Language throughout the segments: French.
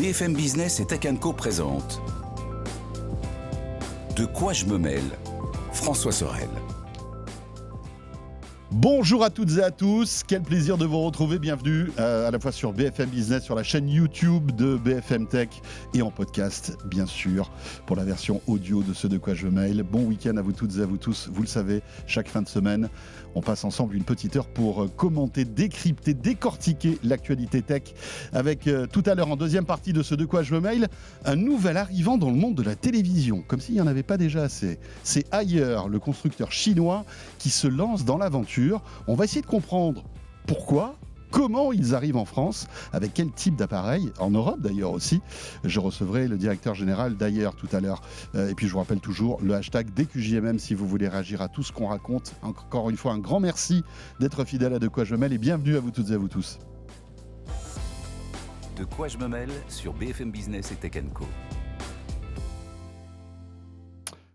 BFM Business et Tech & Co présente De quoi je me mêle ? François Sorel. Bonjour à toutes et à tous, quel plaisir de vous retrouver, bienvenue à la fois sur BFM Business, sur la chaîne YouTube de BFM Tech et en podcast bien sûr pour la version audio de ce De quoi je me mêle. Bon week-end à vous toutes et à vous tous, vous le savez, chaque fin de semaine on passe ensemble une petite heure pour commenter, décrypter, décortiquer l'actualité tech avec tout à l'heure en deuxième partie de ce De quoi je me mêle, un nouvel arrivant dans le monde de la télévision, comme s'il n'y en avait pas déjà assez. C'est Haier, le constructeur chinois qui se lance dans l'aventure. On va essayer de comprendre pourquoi, comment ils arrivent en France, avec quel type d'appareil, en Europe d'ailleurs aussi. Je recevrai le directeur général d'Haier tout à l'heure. Et puis je vous rappelle toujours le hashtag DQJMM si vous voulez réagir à tout ce qu'on raconte. Encore une fois, un grand merci d'être fidèle à De quoi je me mêle et bienvenue à vous toutes et à vous tous. De quoi je me mêle sur BFM Business et Tech & Co.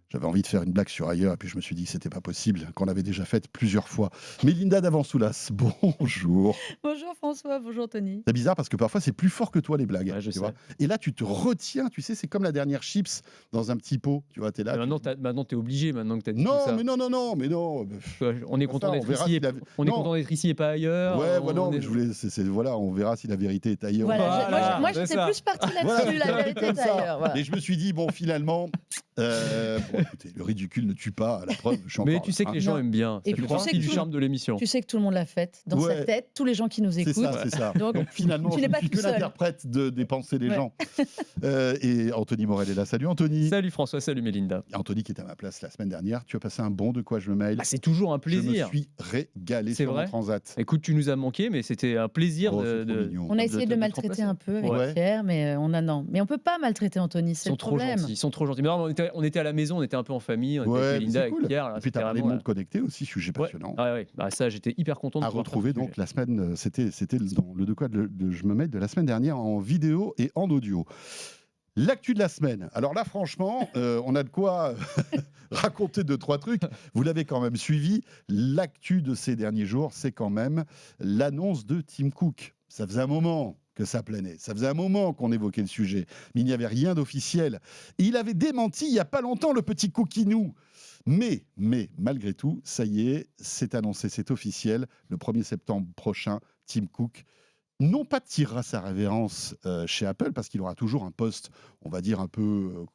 J'avais envie de faire une blague sur Haier et puis je me suis dit que c'était pas possible, qu'on l'avait déjà faite plusieurs fois. Mélinda Davansoulas, bonjour. Bonjour François, bonjour Tony. C'est bizarre parce que parfois c'est plus fort que toi les blagues. Ouais, je sais. Vois. Et là tu te retiens, tu sais, c'est comme la dernière chips dans un petit pot. Tu vois, t'es là. Maintenant, t'es obligé, maintenant que t'as dit Non, tout ça. mais non. On est content d'être ici. On est content d'être ici et pas ailleurs. Ouais, non, mais voilà, on verra si la vérité est ailleurs. Voilà, moi j'étais plus partie là-dessus, la vérité est ailleurs. Voilà. Et je me suis dit, bon, finalement, écoutez, le ridicule ne tue pas, à la preuve, je suis encore Mais tu sais que les gens aiment bien. Et Ça puis, fait tu sais partie que du charme de l'émission. Tu sais que tout le monde l'a faite dans sa tête, tous les gens qui nous écoutent. C'est ça. Donc finalement, tu je n'es ne pas suis tout que seul. l'interprète des pensées des gens. Et Anthony Morel est là. Salut Anthony. Salut François, salut Mélinda. Anthony qui était à ma place la semaine dernière. Tu as passé un bon De quoi je me mêle. C'est toujours un plaisir. Je me suis régalé sur mon transat. Écoute, tu nous as manqué, mais c'était un plaisir de... On a essayé de maltraiter un peu avec Pierre, mais on a non. Mais on peut pas maltraiter Anthony, c'est le problème. Ils sont trop gentils. Mais non, on était à la maison, on était un peu en famille, on était avec Mélinda, avec Pierre. Et puis tu as parlé de monde connecté aussi, sujet passionnant. Ouais. Ça, j'étais hyper content de à retrouver donc la semaine, c'était dans le De quoi je me mêle de la semaine dernière en vidéo et en audio. L'actu de la semaine. Alors là, franchement, on a de quoi raconter 2-3 trucs. Vous l'avez quand même suivi. L'actu de ces derniers jours, c'est quand même l'annonce de Tim Cook. Ça faisait un moment que ça planait. Ça faisait un moment qu'on évoquait le sujet, mais il n'y avait rien d'officiel. Et il avait démenti il n'y a pas longtemps le petit Cookinou. Mais malgré tout, ça y est, c'est annoncé, c'est officiel. Le 1er septembre prochain, Tim Cook non pas tirera sa révérence chez Apple, parce qu'il aura toujours un poste, on va dire un peu,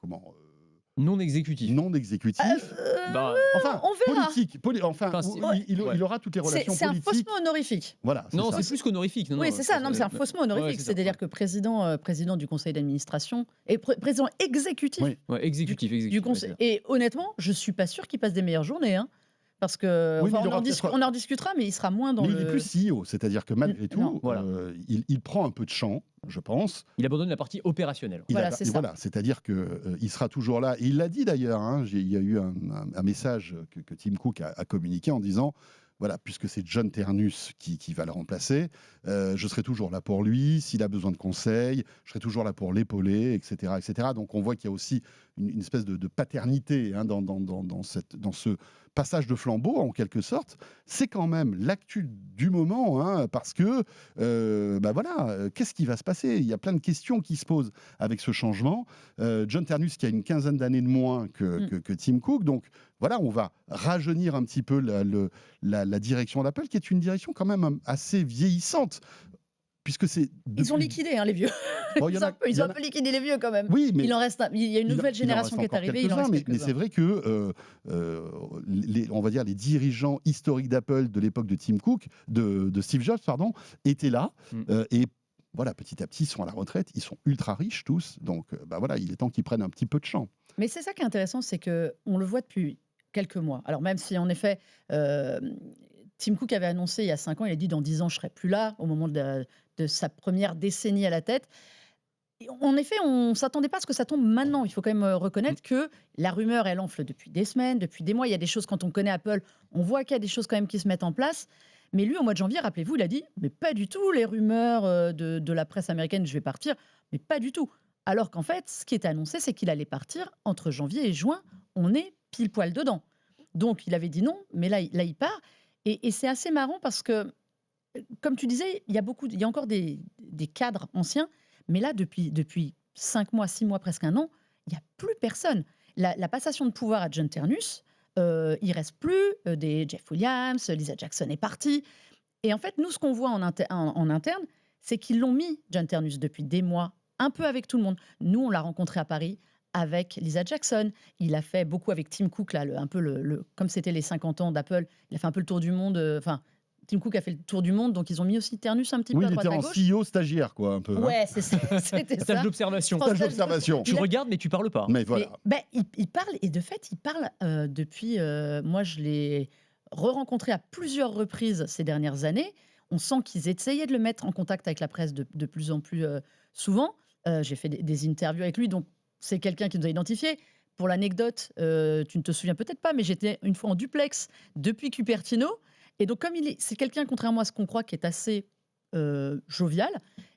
non exécutif. Enfin, on verra. Politique. Il aura toutes les relations c'est politiques. C'est un faussement honorifique. Voilà. Non, c'est plus qu'honorifique. Oui, c'est ça. Non, c'est un faussement honorifique. C'est-à-dire que président du conseil d'administration et président exécutif. Oui. Ouais, exécutif. Du conseil. Et honnêtement, je suis pas sûr qu'il passe des meilleures journées. Parce que on en discutera, mais il sera moins dans il est plus CEO, c'est-à-dire que malgré tout, il prend un peu de champ, je pense. Il abandonne la partie opérationnelle. C'est-à-dire qu'il sera toujours là. Et il l'a dit d'ailleurs, il y a eu un message que Tim Cook a communiqué en disant, voilà, puisque c'est John Ternus qui va le remplacer, je serai toujours là pour lui, s'il a besoin de conseils, je serai toujours là pour l'épauler, etc. Donc on voit qu'il y a aussi une espèce de paternité dans ce passage de flambeau, en quelque sorte. C'est quand même l'actu du moment, parce que, qu'est-ce qui va se passer ? Il y a plein de questions qui se posent avec ce changement. John Ternus qui a une quinzaine d'années de moins que Tim Cook, donc voilà, on va rajeunir un petit peu la direction d'Apple, qui est une direction quand même assez vieillissante. Puisque ils ont liquidé les vieux. Bon, ils ont un peu liquidé les vieux quand même. Oui, mais il y a une nouvelle génération qui est arrivée. Mais c'est vrai que on va dire les dirigeants historiques d'Apple de l'époque de Tim Cook, de Steve Jobs, étaient là et voilà, petit à petit, ils sont à la retraite, ils sont ultra riches tous, donc il est temps qu'ils prennent un petit peu de champ. Mais c'est ça qui est intéressant, c'est que on le voit depuis quelques mois. Alors même si en effet Tim Cook avait annoncé il y a 5 ans, il a dit dans 10 ans je serai plus là, au moment de sa première décennie à la tête. Et en effet, on ne s'attendait pas à ce que ça tombe maintenant. Il faut quand même reconnaître que la rumeur, elle enfle depuis des semaines, depuis des mois. Il y a des choses, quand on connaît Apple, on voit qu'il y a des choses quand même qui se mettent en place. Mais lui, au mois de janvier, rappelez-vous, il a dit « mais pas du tout, les rumeurs de la presse américaine, je vais partir ». Mais pas du tout. Alors qu'en fait, ce qui était annoncé, c'est qu'il allait partir entre janvier et juin. On est pile poil dedans. Donc, il avait dit non, mais là il part. Et c'est assez marrant parce que, comme tu disais, il y a encore des cadres anciens, Mais là, depuis 5 mois, 6 mois, presque un an, il n'y a plus personne. La passation de pouvoir à John Ternus, il reste plus des Jeff Williams, Lisa Jackson est partie. Et en fait, nous, ce qu'on voit en interne, c'est qu'ils l'ont mis, John Ternus, depuis des mois, un peu avec tout le monde. Nous, on l'a rencontré à Paris avec Lisa Jackson. Il a fait beaucoup avec Tim Cook, là, comme c'était les 50 ans d'Apple, il a fait un peu le tour du monde. Tim Cook a fait le tour du monde, donc ils ont mis aussi Ternus un petit peu à droite à gauche. Il était en CEO stagiaire, quoi, un peu. Ouais, c'était ça. Stage d'observation. Tu regardes, mais tu parles pas. Mais voilà. Il parle, et de fait, il parle depuis... moi, je l'ai re-rencontré à plusieurs reprises ces dernières années. On sent qu'ils essayaient de le mettre en contact avec la presse de plus en plus souvent. J'ai fait des interviews avec lui, donc c'est quelqu'un qui nous a identifiés. Pour l'anecdote, tu ne te souviens peut-être pas, mais j'étais une fois en duplex depuis Cupertino. Et donc, comme c'est quelqu'un, contrairement à ce qu'on croit, qui est assez jovial,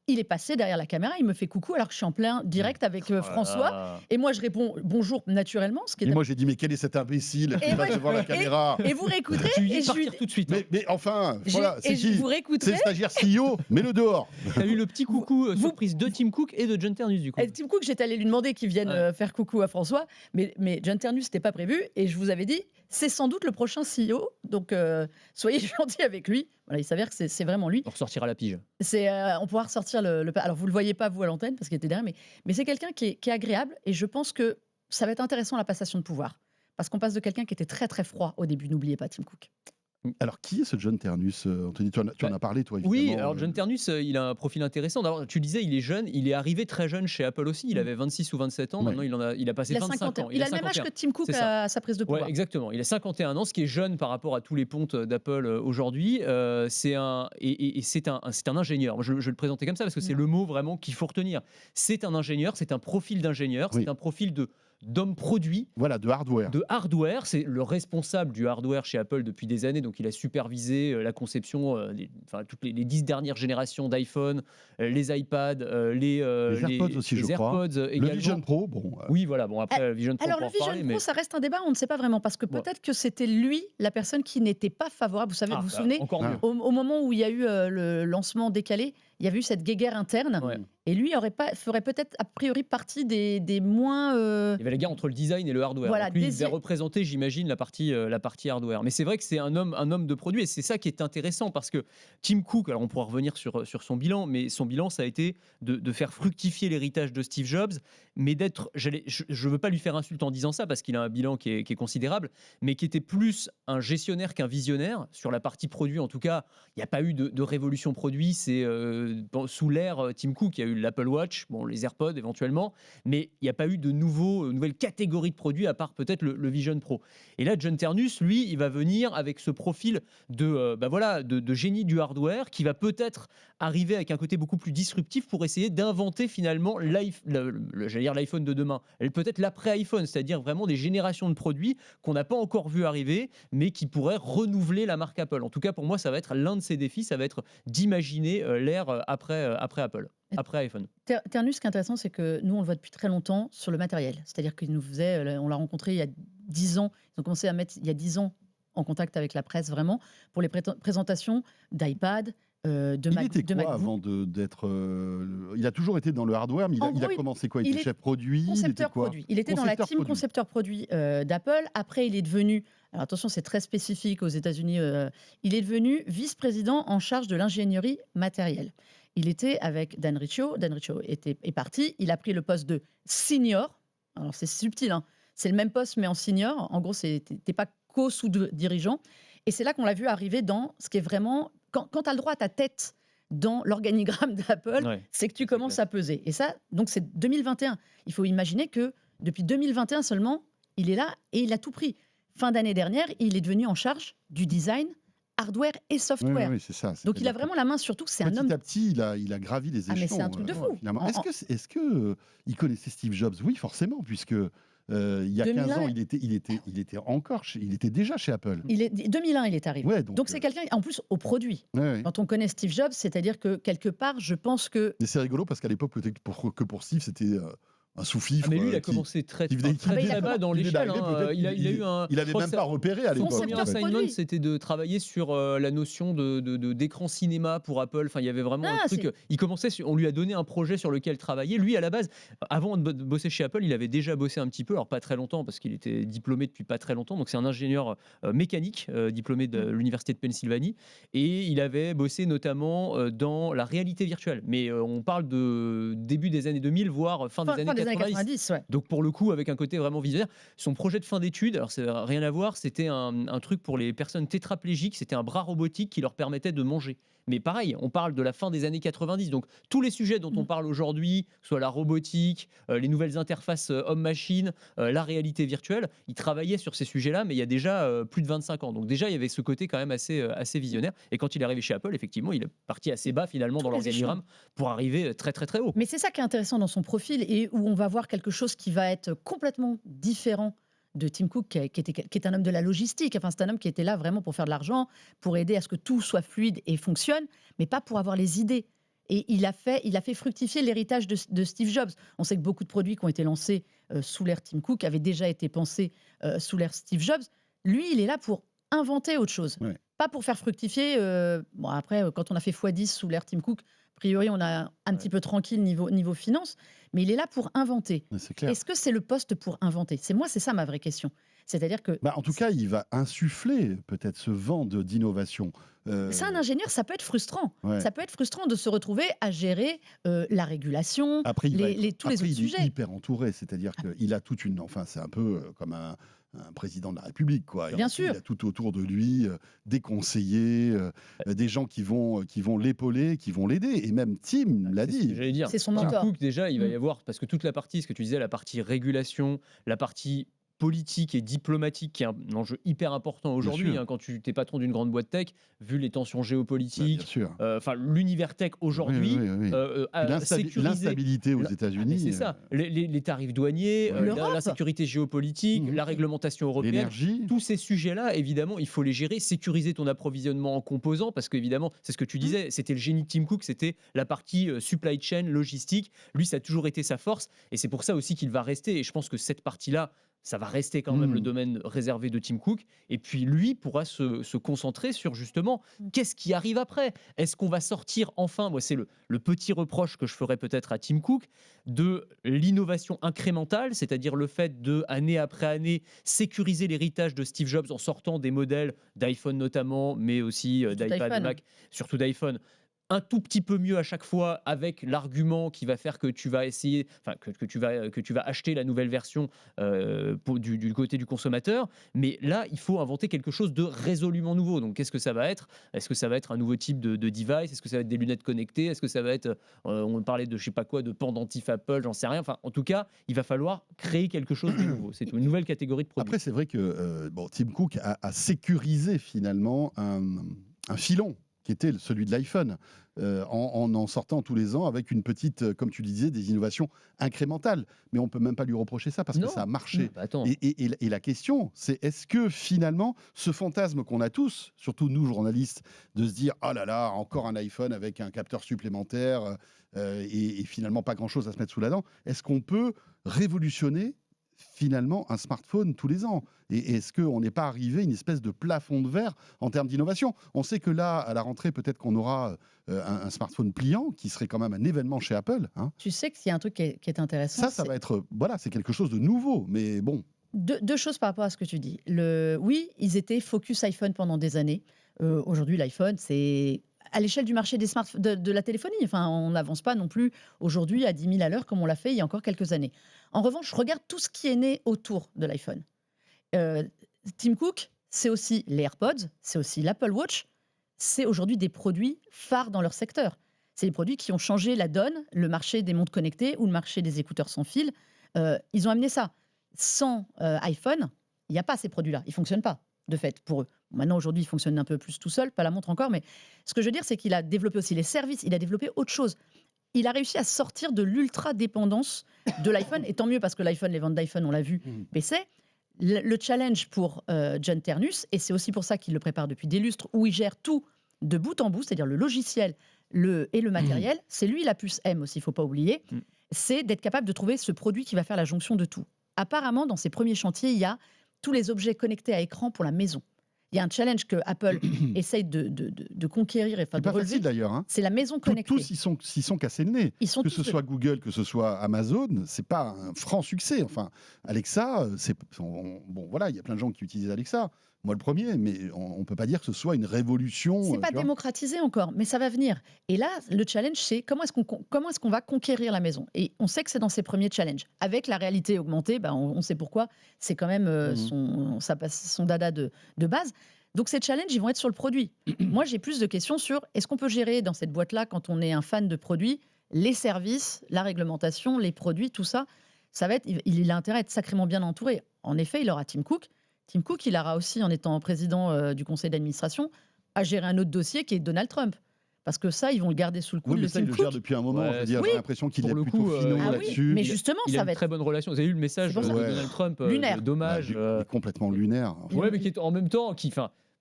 il est passé derrière la caméra, il me fait coucou alors que je suis en plein direct avec François. Et moi, je réponds bonjour naturellement. Moi, j'ai dit, mais quel est cet imbécile qui passe devant la caméra? Et vous réécouterez. Tu lui dis de partir tout de suite. Mais enfin, voilà, c'est qui? Vous réécouterez. C'est le stagiaire CEO, mets-le dehors. Tu as eu le petit coucou surprise de Tim Cook et de John Ternus, du coup. Tim Cook, j'étais allé lui demander qu'il vienne faire coucou à François, mais John Ternus, c'était pas prévu. Et je vous avais dit, c'est sans doute le prochain CEO, donc soyez gentils avec lui. Voilà, il s'avère que c'est vraiment lui. On ressortira la pige. On pourra ressortir alors, vous le voyez pas, vous, à l'antenne, parce qu'il était derrière, mais c'est quelqu'un qui est agréable, et je pense que ça va être intéressant, la passation de pouvoir. Parce qu'on passe de quelqu'un qui était très, très froid au début, n'oubliez pas, Tim Cook. Alors, qui est ce John Ternus, Anthony? Tu en as parlé, toi, évidemment. Oui, alors John Ternus, il a un profil intéressant. D'abord, tu disais, il est jeune, il est arrivé très jeune chez Apple aussi. Il avait 26 ou 27 ans, maintenant il a passé 25 ans. Il a le même âge que Tim Cook à sa prise de pouvoir. Ouais, exactement, il a 51 ans, ce qui est jeune par rapport à tous les pontes d'Apple aujourd'hui. C'est un ingénieur. Je vais le présenter comme ça parce que c'est le mot vraiment qu'il faut retenir. C'est un ingénieur, c'est un profil d'ingénieur, c'est un profil d'homme produit. Voilà, de hardware. De hardware, c'est le responsable du hardware chez Apple depuis des années, donc il a supervisé la conception, toutes les 10 dernières générations d'iPhone, les iPads, les AirPods aussi, je crois. Également. Le Vision Pro, bon. Oui, voilà, bon après, le Vision Pro, alors, le Vision Pro, ça reste un débat, on ne sait pas vraiment, parce que peut-être que c'était lui, la personne qui n'était pas favorable. Vous savez, vous vous souvenez, au moment où il y a eu le lancement décalé, il y avait eu cette guéguerre interne. Ouais. Et lui ferait peut-être a priori partie des moins... Il y avait la guerre entre le design et le hardware. Voilà, donc lui, il devait représenter, j'imagine, la partie hardware. Mais c'est vrai que c'est un homme de produit, et c'est ça qui est intéressant, parce que Tim Cook, alors on pourra revenir sur son bilan, mais son bilan, ça a été de faire fructifier l'héritage de Steve Jobs, mais d'être... Je ne veux pas lui faire insulte en disant ça, parce qu'il a un bilan qui est considérable, mais qui était plus un gestionnaire qu'un visionnaire. Sur la partie produit, en tout cas, il n'y a pas eu de révolution produit. C'est sous l'ère Tim Cook, il y a eu l'Apple Watch, les AirPods éventuellement, mais il n'y a pas eu de nouvelle catégorie de produits à part peut-être le Vision Pro. Et là, John Ternus, lui, il va venir avec ce profil de génie du hardware qui va peut-être arriver avec un côté beaucoup plus disruptif pour essayer d'inventer finalement l'iPhone de demain. Peut-être l'après-iPhone, c'est-à-dire vraiment des générations de produits qu'on n'a pas encore vu arriver, mais qui pourraient renouveler la marque Apple. En tout cas, pour moi, ça va être l'un de ses défis, ça va être d'imaginer l'ère après Apple. Après iPhone. Ternus, ce qui est intéressant, c'est que nous, on le voit depuis très longtemps sur le matériel. C'est-à-dire qu'il nous faisait, on l'a rencontré il y a 10 ans, ils ont commencé à mettre il y a 10 ans en contact avec la presse, vraiment, pour les présentations d'iPad, de MacBook. Il était quoi avant d'être... il a toujours été dans le hardware, mais il a commencé quoi? Il était chef produit? Concepteur produit. Il était dans la team concepteur produit d'Apple. Après, il est devenu... Alors attention, c'est très spécifique aux États-Unis. Il est devenu vice-président en charge de l'ingénierie matérielle. Il était avec Dan Riccio. Dan Riccio est parti. Il a pris le poste de senior. Alors, c'est subtil, hein. C'est le même poste, mais en senior. En gros, t'es pas co-sous-dirigeant. Et c'est là qu'on l'a vu arriver dans ce qui est vraiment... Quand tu as le droit à ta tête dans l'organigramme d'Apple, c'est que tu commences à peser. Et ça, donc, c'est 2021. Il faut imaginer que depuis 2021 seulement, il est là et il a tout pris. Fin d'année dernière, il est devenu en charge du design, hardware et software. Oui, c'est ça. Donc il a vraiment la main sur tout. C'est un homme. Petit à petit, il a gravi les échelons. Mais c'est un truc de fou. Est-ce que il connaissait Steve Jobs? Oui, forcément, puisque il y a 15 ans, il était déjà chez Apple. 2001, il est arrivé. Ouais, donc c'est quelqu'un, en plus, au produit. Ouais. Quand on connaît Steve Jobs, c'est-à-dire que quelque part, je pense que... Mais c'est rigolo parce qu'à l'époque, que pour Steve, c'était... un sous-fifre. Mais lui, il a commencé très bas dans l'échelle. Il a eu un. Il avait même pas repéré à l'époque. Son premier assignment, c'était de travailler sur la notion d'écran cinéma pour Apple. Enfin, il y avait vraiment un truc. Il commençait. On lui a donné un projet sur lequel travailler. Lui, à la base, avant de bosser chez Apple, il avait déjà bossé un petit peu. Alors pas très longtemps parce qu'il était diplômé depuis pas très longtemps. Donc c'est un ingénieur mécanique diplômé de l'université de Pennsylvanie. Et il avait bossé notamment dans la réalité virtuelle. Mais on parle de début des années 2000, voire fin des années 90. Ouais. Donc pour le coup, avec un côté vraiment visionnaire. Son projet de fin d'études, alors c'est rien à voir, c'était un truc pour les personnes tétraplégiques. C'était un bras robotique qui leur permettait de manger. Mais pareil, on parle de la fin des années 90. Donc tous les sujets dont on parle aujourd'hui, soit la robotique, les nouvelles interfaces homme-machine, la réalité virtuelle, il travaillait sur ces sujets-là, mais il y a déjà plus de 25 ans. Donc déjà, il y avait ce côté quand même assez visionnaire. Et quand il est arrivé chez Apple, effectivement, il est parti assez bas finalement dans l'organigramme pour arriver très très très haut. Mais c'est ça qui est intéressant dans son profil et où on va voir quelque chose qui va être complètement différent de Tim Cook, qui est un homme de la logistique. Enfin, c'est un homme qui était là vraiment pour faire de l'argent, pour aider à ce que tout soit fluide et fonctionne, mais pas pour avoir les idées. Et il a fait fructifier l'héritage de Steve Jobs. On sait que beaucoup de produits qui ont été lancés sous l'ère Tim Cook avaient déjà été pensés sous l'ère Steve Jobs. Lui, il est là pour inventer autre chose, pas pour faire fructifier. Bon, après, quand on a fait x10 sous l'ère Tim Cook, a priori, on a un petit peu tranquille niveau finance, mais il est là pour inventer. Est-ce que c'est le poste pour inventer ? C'est ça ma vraie question. C'est-à-dire que... en tout cas, il va insuffler peut-être ce vent d'innovation. C'est un ingénieur, ça peut être frustrant. Ça peut être frustrant de se retrouver à gérer la régulation, tous les autres sujets. Il est hyper entouré, c'est-à-dire qu'il a toute une... Enfin, c'est un peu comme un président de la République, quoi. Bien sûr. Il a tout autour de lui, des conseillers, des gens qui vont l'épauler, qui vont l'aider. Et même Tim l'a dit. J'allais dire. C'est son mentor. Tim Cook, déjà, il va y avoir, parce que toute la partie, ce que tu disais, la partie régulation, la partie politique et diplomatique, qui est un enjeu hyper important aujourd'hui, quand tu es patron d'une grande boîte tech, vu les tensions géopolitiques, l'univers tech aujourd'hui, l'instabilité aux États-Unis, c'est ça, les tarifs douaniers, la sécurité géopolitique, la réglementation européenne, l'énergie, tous ces sujets-là, évidemment, il faut les gérer, sécuriser ton approvisionnement en composants, parce qu'évidemment, c'est ce que tu disais, c'était le génie de Tim Cook, c'était la partie supply chain, logistique. Lui, ça a toujours été sa force, et c'est pour ça aussi qu'il va rester. Et je pense que cette partie-là, ça va rester quand même le domaine réservé de Tim Cook. Et puis lui pourra se concentrer sur justement qu'est-ce qui arrive après. Est-ce qu'on va sortir enfin, moi c'est le petit reproche que je ferais peut-être à Tim Cook, de l'innovation incrémentale, c'est-à-dire le fait de, année après année, sécuriser l'héritage de Steve Jobs en sortant des modèles d'iPhone notamment, mais aussi d'iPad et Mac, surtout d'iPhone, un tout petit peu mieux à chaque fois, avec l'argument qui va faire que tu vas essayer, enfin que tu vas acheter la nouvelle version du côté du consommateur. Mais là, il faut inventer quelque chose de résolument nouveau. Donc, qu'est-ce que ça va être ? Est-ce que ça va être un nouveau type de device ? Est-ce que ça va être des lunettes connectées ? Est-ce que ça va être, on parlait de je sais pas quoi, de pendentif Apple, j'en sais rien. Enfin, en tout cas, il va falloir créer quelque chose de nouveau. C'est une nouvelle catégorie de produits. Après, c'est vrai que Tim Cook a sécurisé finalement un filon qui était celui de l'iPhone, en sortant tous les ans avec une petite, comme tu disais, des innovations incrémentales. Mais on ne peut même pas lui reprocher ça parce que ça a marché. Et la question, c'est est-ce que finalement, ce fantasme qu'on a tous, surtout nous journalistes, de se dire « Oh là là, encore un iPhone avec un capteur supplémentaire et finalement pas grand-chose à se mettre sous la dent », est-ce qu'on peut révolutionner finalement un smartphone tous les ans? Et est-ce qu'on n'est pas arrivé à une espèce de plafond de verre en termes d'innovation? On sait que là, à la rentrée, peut-être qu'on aura un smartphone pliant qui serait quand même un événement chez Apple. Tu sais qu'il y a un truc qui est intéressant. Ça va être... Voilà, c'est quelque chose de nouveau, mais bon. Deux choses par rapport à ce que tu dis. Oui, ils étaient focus iPhone pendant des années. Aujourd'hui, l'iPhone, c'est... à l'échelle du marché des de la téléphonie. Enfin, on n'avance pas non plus aujourd'hui à 10 000 à l'heure comme on l'a fait il y a encore quelques années. En revanche, je regarde tout ce qui est né autour de l'iPhone. Tim Cook, c'est aussi les AirPods, c'est aussi l'Apple Watch. C'est aujourd'hui des produits phares dans leur secteur. C'est des produits qui ont changé la donne, le marché des montres connectées ou le marché des écouteurs sans fil. Ils ont amené ça. Sans iPhone, il n'y a pas ces produits-là. Ils ne fonctionnent pas, de fait, pour eux. Maintenant, aujourd'hui, il fonctionne un peu plus tout seul, pas la montre encore, mais ce que je veux dire, c'est qu'il a développé aussi les services, il a développé autre chose. Il a réussi à sortir de l'ultra-dépendance de l'iPhone, et tant mieux parce que l'iPhone, les ventes d'iPhone, on l'a vu, baissaient. Le challenge pour John Ternus, et c'est aussi pour ça qu'il le prépare depuis des lustres, où il gère tout de bout en bout, c'est-à-dire le logiciel, le matériel. C'est lui la puce M aussi, il ne faut pas oublier. C'est d'être capable de trouver ce produit qui va faire la jonction de tout. Apparemment, dans ses premiers chantiers, il y a tous les objets connectés à écran pour la maison. Il y a un challenge que Apple essaye de conquérir. C'est pas facile d'ailleurs. Hein. C'est la maison connectée. Tous s'y sont cassés le nez. Que ce soit Google, que ce soit Amazon, c'est pas un franc succès. Enfin, Alexa, bon voilà, il y a plein de gens qui utilisent Alexa. Moi le premier, mais on ne peut pas dire que ce soit une révolution. C'est pas démocratisé encore, mais ça va venir. Et là, le challenge, c'est comment est-ce qu'on va conquérir la maison. Et on sait que c'est dans ses premiers challenges. Avec la réalité augmentée, on sait pourquoi. C'est quand même son dada de base. Donc ces challenges, ils vont être sur le produit. Moi, j'ai plus de questions sur est-ce qu'on peut gérer dans cette boîte-là, quand on est un fan de produits, les services, la réglementation, les produits, tout ça. Ça va être, il a intérêt à être sacrément bien entouré. En effet, il aura Tim Cook. Tim Cook, il aura aussi, en étant président du conseil d'administration, à gérer un autre dossier qui est Donald Trump. Parce que ça, ils vont le garder sous le coude. Oui, mais ça, il le gère depuis un moment. J'ai l'impression qu'il est plutôt finot là-dessus. Mais justement, il a ça va une très bonne relation. Vous avez eu le message de Donald Trump, lunaire. Dommage. Il est complètement lunaire. Oui, mais qui est en même temps,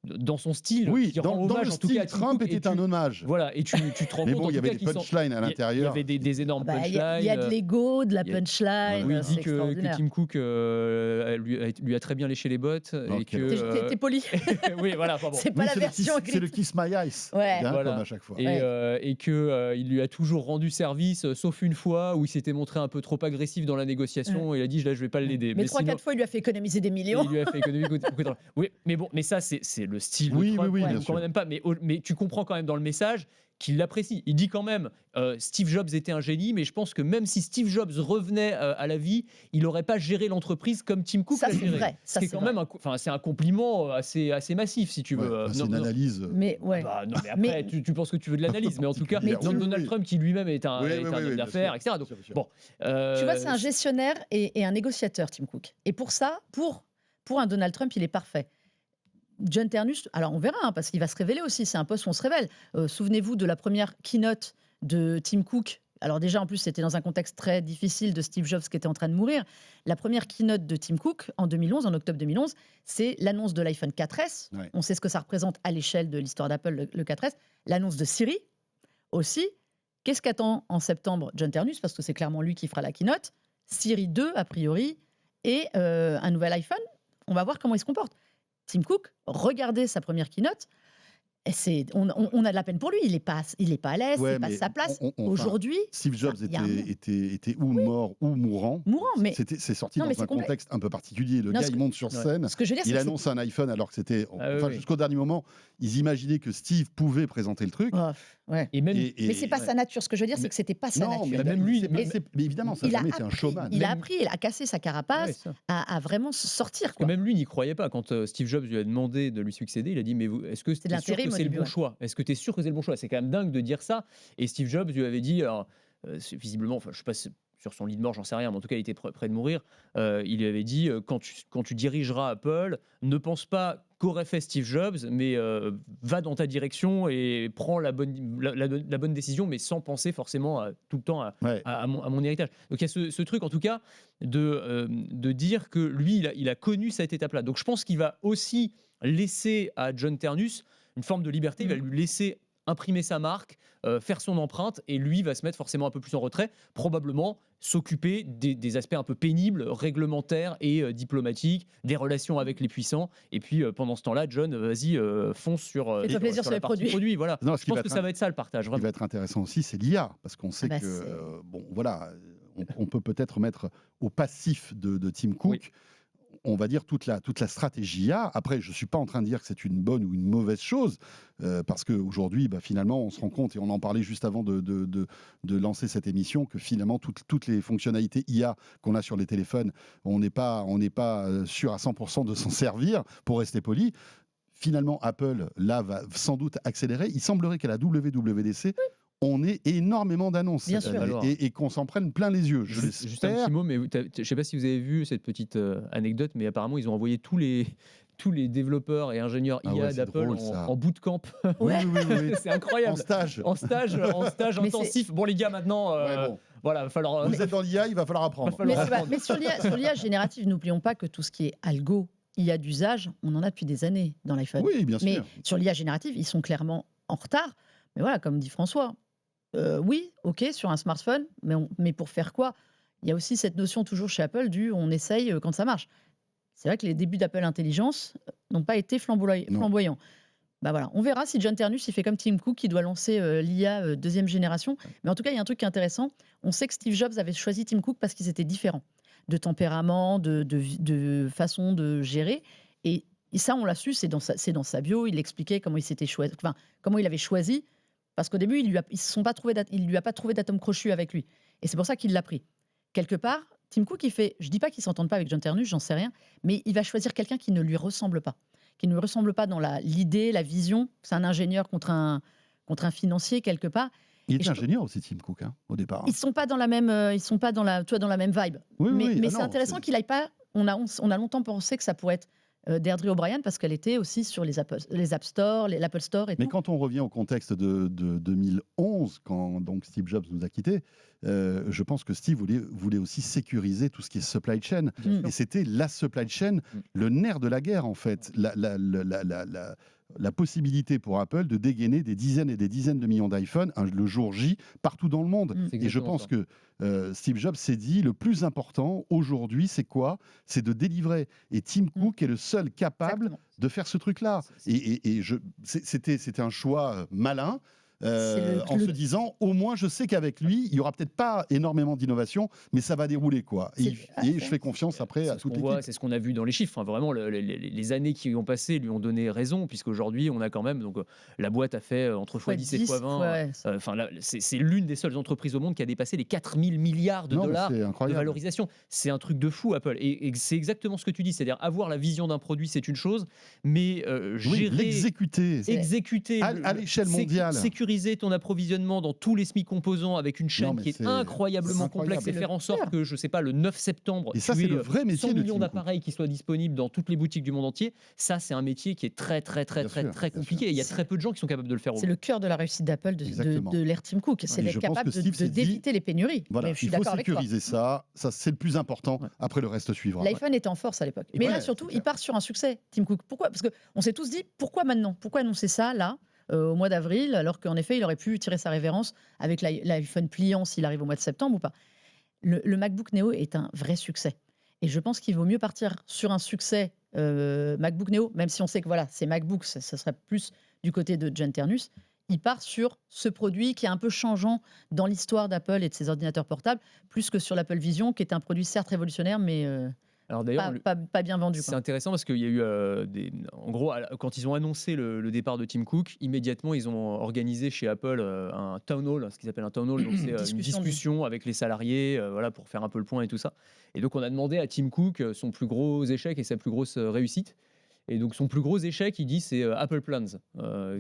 dans son style, qui rend hommage, dans en tout cas, Trump était un hommage. Voilà, et tu te rends compte. Mais bon, il y avait des punchlines à l'intérieur. Il y avait des énormes punchlines. Il y a de l'ego, de la punchline. Il dit que Tim Cook lui a très bien léché les bottes. T'es poli. Oui, voilà. Bon. C'est pas la version écrite. C'est le Kiss My Ice. Comme à chaque fois. Et qu'il lui a toujours rendu service, sauf une fois où il s'était montré un peu trop agressif dans la négociation. Il a dit, là, je vais pas l'aider. Mais 3-4 fois, il lui a fait économiser des millions. Il lui a fait économiser beaucoup d'argent. Oui, mais bon, mais ça, c'est le style de Trump. Oui, bien sûr. On n'aime pas, mais tu comprends quand même dans le message qu'il l'apprécie. Il dit quand même Steve Jobs était un génie, mais je pense que même si Steve Jobs revenait à la vie, il n'aurait pas géré l'entreprise comme Tim Cook l'a géré. Vrai. Ça, c'est quand même c'est un compliment assez massif, si tu veux. C'est une analyse. Mais non, mais après, tu penses que tu veux de l'analyse, mais en tout cas, Donald Trump qui lui-même est un homme d'affaires, etc. Donc, bon, tu vois, c'est un gestionnaire et un négociateur, Tim Cook. Et pour ça, pour un Donald Trump, il est parfait. John Ternus, alors on verra, parce qu'il va se révéler aussi, c'est un poste où on se révèle. Souvenez-vous de la première keynote de Tim Cook. Alors déjà, en plus, c'était dans un contexte très difficile de Steve Jobs qui était en train de mourir. La première keynote de Tim Cook, en octobre 2011, c'est l'annonce de l'iPhone 4S. Ouais. On sait ce que ça représente à l'échelle de l'histoire d'Apple, le 4S. L'annonce de Siri aussi. Qu'est-ce qu'attend en septembre John Ternus, parce que c'est clairement lui qui fera la keynote. Siri 2, a priori, et un nouvel iPhone. On va voir comment il se comporte. Tim Cook, regardez sa première keynote. On a de la peine pour lui. Il n'est pas à l'aise, il n'est pas à sa place. Aujourd'hui, Steve Jobs était ou mort ou mourant. Mais c'est sorti dans un contexte un peu particulier. Le gars, il monte sur scène, il annonce un iPhone alors que c'était... jusqu'au dernier moment, ils imaginaient que Steve pouvait présenter le truc. Mais c'est pas sa nature. Ce que je veux dire, c'est que c'était pas sa nature. Mais même lui, mais évidemment, ça n'a jamais été un showman. Il a appris, il a cassé sa carapace à vraiment sortir. Même lui n'y croyait pas. Quand Steve Jobs lui a demandé de lui succéder, il a dit, mais est-ce que c'était sûr que c'est le bon choix? Est-ce que tu es sûr que c'est le bon choix? C'est quand même dingue de dire ça. Et Steve Jobs lui avait dit, alors, visiblement, je ne sais pas sur son lit de mort, j'en sais rien, mais en tout cas, il était près de mourir. Il lui avait dit, quand tu dirigeras Apple, ne pense pas qu'aurait fait Steve Jobs, mais va dans ta direction et prends la bonne décision, mais sans penser forcément tout le temps à mon héritage. Donc il y a ce truc, en tout cas, de dire que lui, il a connu cette étape-là. Donc je pense qu'il va aussi laisser à John Ternus une forme de liberté. Il va lui laisser imprimer sa marque, faire son empreinte, et lui va se mettre forcément un peu plus en retrait, probablement s'occuper des aspects un peu pénibles, réglementaires et diplomatiques, des relations avec les puissants. Et puis pendant ce temps-là, John, vas-y, fonce sur les produits. Voilà. Non, je pense que ça va être ça le partage. Ce qui va être intéressant aussi, c'est l'IA, parce qu'on sait que on peut peut-être mettre au passif de Tim Cook. Oui. On va dire toute la stratégie IA. Après, je ne suis pas en train de dire que c'est une bonne ou une mauvaise chose, parce qu'aujourd'hui, finalement, on se rend compte, et on en parlait juste avant de lancer cette émission, que finalement, toutes les fonctionnalités IA qu'on a sur les téléphones, on n'est pas sûr à 100% de s'en servir, pour rester poli. Finalement, Apple, là, va sans doute accélérer. Il semblerait qu'à la WWDC, on ait énormément d'annonces et qu'on s'en prenne plein les yeux. Juste un petit mot, mais je ne sais pas si vous avez vu cette petite anecdote, mais apparemment, ils ont envoyé tous les développeurs et ingénieurs IA d'Apple en bootcamp. Oui. C'est incroyable. En stage intensif. Bon, les gars, maintenant... Voilà, va falloir... Vous êtes dans l'IA, il va falloir apprendre. Mais sur l'IA générative, n'oublions pas que tout ce qui est algo, IA d'usage, on en a depuis des années dans l'iPhone. Oui, bien sûr. Mais sur l'IA générative, ils sont clairement en retard. Mais voilà, comme dit François, Oui, ok, sur un smartphone, mais pour faire quoi? Il y a aussi cette notion toujours chez Apple on essaye quand ça marche. C'est vrai que les débuts d'Apple Intelligence n'ont pas été flamboyants. Bah voilà, on verra si John Ternus il fait comme Tim Cook qui doit lancer l'IA deuxième génération. Mais en tout cas, il y a un truc qui est intéressant. On sait que Steve Jobs avait choisi Tim Cook parce qu'ils étaient différents de tempérament, de façon de gérer. Et ça, on l'a su, c'est dans sa bio. Il expliquait comment il s'était choisi, enfin, comment il avait choisi. Parce qu'au début, il lui a pas trouvé d'atome crochu avec lui. Et c'est pour ça qu'il l'a pris. Quelque part, Tim Cook, je dis pas qu'il s'entende pas avec John Ternus, j'en sais rien, mais il va choisir quelqu'un qui ne lui ressemble pas. Qui ne lui ressemble pas dans l'idée, la vision. C'est un ingénieur contre un financier quelque part. Il est ingénieur aussi, Tim Cook, au départ. Ils sont pas dans la même, dans la même vibe. Oui. C'est intéressant qu'il aille pas. On a longtemps pensé que ça pourrait être Deirdre O'Brien parce qu'elle était aussi sur les App Store, l'Apple Store et tout. Mais quand on revient au contexte de 2011, quand donc Steve Jobs nous a quittés, je pense que Steve voulait aussi sécuriser tout ce qui est supply chain. Et c'était la supply chain, le nerf de la guerre en fait. La possibilité pour Apple de dégainer des dizaines et des dizaines de millions d'iPhone le jour J partout dans le monde. Et je pense que Steve Jobs s'est dit, le plus important aujourd'hui, c'est quoi? C'est de délivrer. Et Tim Cook est le seul capable de faire ce truc-là. C'était un choix malin. Se disant, au moins, je sais qu'avec lui, il n'y aura peut-être pas énormément d'innovation, mais ça va dérouler, quoi. Et je fais confiance après à toute l'équipe. C'est ce qu'on a vu dans les chiffres. Hein. Vraiment, les années qui ont passé lui ont donné raison, puisqu'aujourd'hui, on a quand même... Donc, la boîte a fait entre x10 et x20. C'est l'une des seules entreprises au monde qui a dépassé les 4 000 milliards de dollars de valorisation. C'est un truc de fou, Apple. Et c'est exactement ce que tu dis. C'est-à-dire, avoir la vision d'un produit, c'est une chose, mais gérer... l'exécuter à l'échelle mondiale. Sécuriser ton approvisionnement dans tous les semi-composants avec une chaîne qui est incroyablement complexe et faire en sorte que, je sais pas, le 9 septembre, et ça, c'est le vrai métier 100 millions d'appareils qui soient disponibles dans toutes les boutiques du monde entier, ça, c'est un métier qui est très compliqué. Et il y a très peu de gens qui sont capables de le faire. C'est le cœur de la réussite d'Apple, de l'ère Tim Cook. C'est d'être capable d'éviter les pénuries. Voilà, il faut sécuriser ça, c'est le plus important. Après, le reste suivra. L'iPhone était en force à l'époque. Mais là, surtout, il part sur un succès, Tim Cook. Pourquoi? Parce qu'on s'est tous dit, pourquoi maintenant? Pourquoi annoncer ça, là au mois d'avril, alors qu'en effet, il aurait pu tirer sa révérence avec l'iPhone pliant s'il arrive au mois de septembre ou pas. Le MacBook Neo est un vrai succès. Et je pense qu'il vaut mieux partir sur un succès MacBook Neo, même si on sait que voilà, c'est MacBook, ça serait plus du côté de John Ternus. Il part sur ce produit qui est un peu changeant dans l'histoire d'Apple et de ses ordinateurs portables, plus que sur l'Apple Vision, qui est un produit certes révolutionnaire, mais... Alors d'ailleurs, pas bien vendu. C'est intéressant parce qu'il y a eu en gros, quand ils ont annoncé le départ de Tim Cook, immédiatement ils ont organisé chez Apple un town hall, ce qu'ils appellent un town hall, donc c'est une discussion avec les salariés, voilà, pour faire un peu le point et tout ça. Et donc on a demandé à Tim Cook son plus gros échec et sa plus grosse réussite. Et donc son plus gros échec, il dit, c'est Apple Plans,